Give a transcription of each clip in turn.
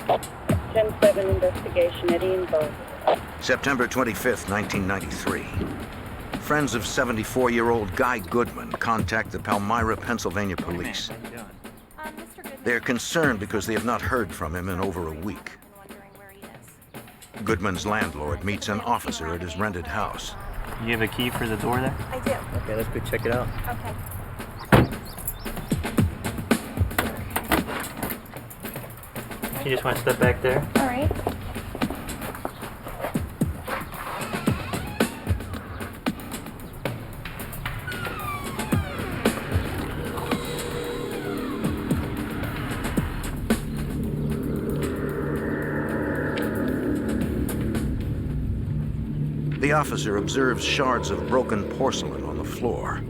10-7 investigation at Edenville. September 25th, 1993. Friends of 74-year-old Guy Goodman contact the Palmyra, Pennsylvania police. They're concerned because they have not heard from him in over a week. Goodman's landlord meets an officer at his rented house. You have a key for the door there? I do. Okay, let's go check it out. Okay. You just want to step back there? All right. The officer observes shards of broken porcelain on the floor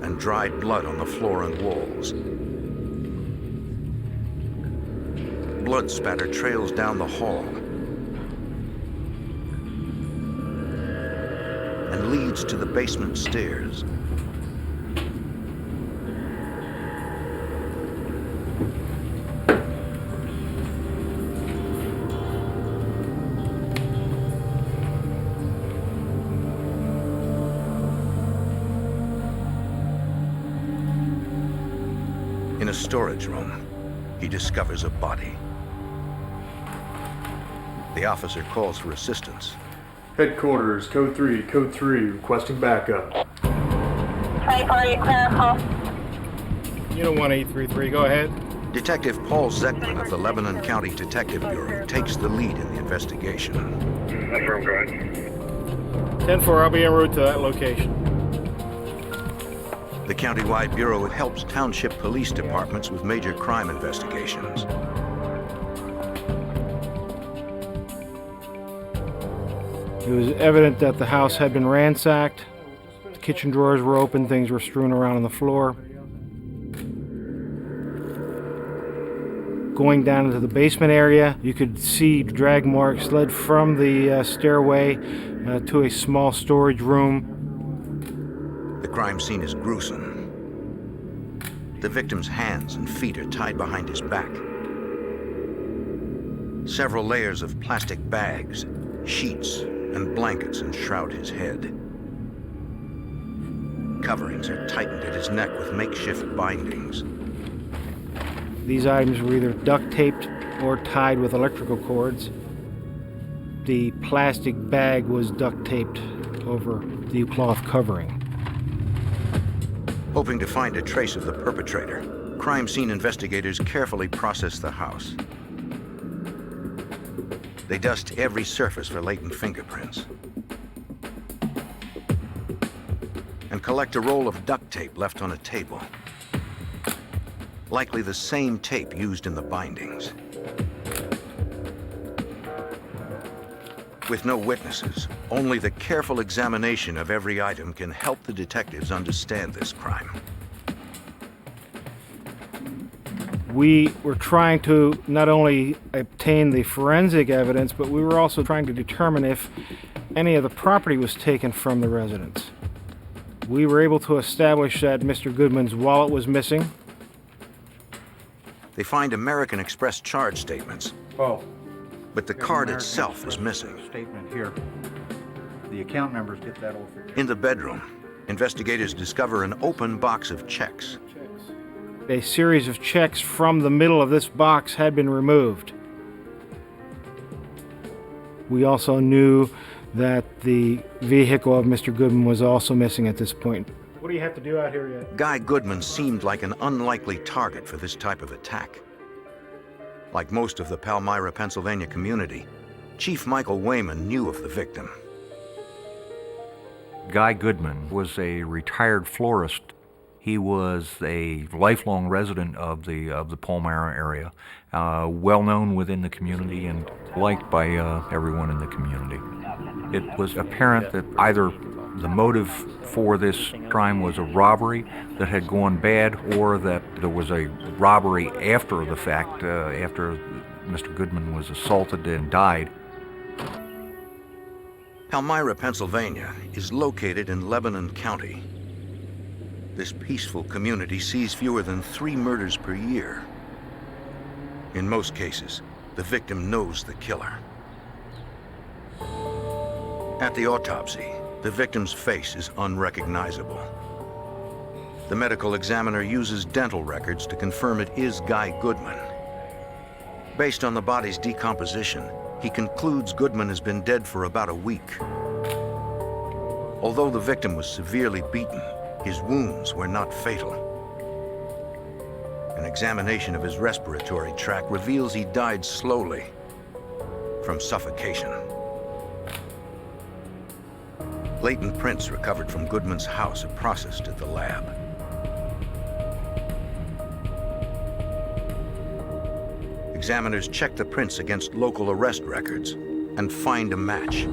and dried blood on the floor and walls. Blood spatter trails down the hall and leads to the basement stairs. In a storage room, he discovers a body. The officer calls for assistance. Headquarters, code 3, requesting backup. 24, you clear call. Unit 1833, go ahead. Detective Paul Zeckman of the Lebanon County Detective Bureau takes the lead in the investigation. Affirm, go ahead. 10-4, I'll be en route to that location. The countywide bureau helps township police departments with major crime investigations. It was evident that the house had been ransacked. The kitchen drawers were open, things were strewn around on the floor. Going down into the basement area, you could see drag marks led from the stairway to a small storage room. The crime scene is gruesome. The victim's hands and feet are tied behind his back. Several layers of plastic bags, sheets, and blankets enshroud his head. Coverings are tightened at his neck with makeshift bindings. These items were either duct taped or tied with electrical cords. The plastic bag was duct taped over the cloth covering. Hoping to find a trace of the perpetrator, crime scene investigators carefully process the house. They dust every surface for latent fingerprints and collect a roll of duct tape left on a table. Likely the same tape used in the bindings. With no witnesses, only the careful examination of every item can help the detectives understand this crime. We were trying to not only obtain the forensic evidence, but we were also trying to determine if any of the property was taken from the residence. We were able to establish that Mr. Goodman's wallet was missing. They find American Express charge statements, but the card itself is missing. Statement here. The account numbers get that all figured. In the bedroom, investigators discover an open box of checks. A series of checks from the middle of this box had been removed. We also knew that the vehicle of Mr. Goodman was also missing at this point. What do you have to do out here yet? Guy Goodman seemed like an unlikely target for this type of attack. Like most of the Palmyra, Pennsylvania community, Chief Michael Wayman knew of the victim. Guy Goodman was a retired florist. He was a lifelong resident of the Palmyra area, well known within the community and liked by everyone in the community. It was apparent that either the motive for this crime was a robbery that had gone bad, or that there was a robbery after the fact, after Mr. Goodman was assaulted and died. Palmyra, Pennsylvania is located in Lebanon County. This peaceful community sees fewer than 3 murders per year. In most cases, the victim knows the killer. At the autopsy, the victim's face is unrecognizable. The medical examiner uses dental records to confirm it is Guy Goodman. Based on the body's decomposition, he concludes Goodman has been dead for about a week. Although the victim was severely beaten, his wounds were not fatal. An examination of his respiratory tract reveals he died slowly from suffocation. Latent prints recovered from Goodman's house are processed at the lab. Examiners check the prints against local arrest records and find a match.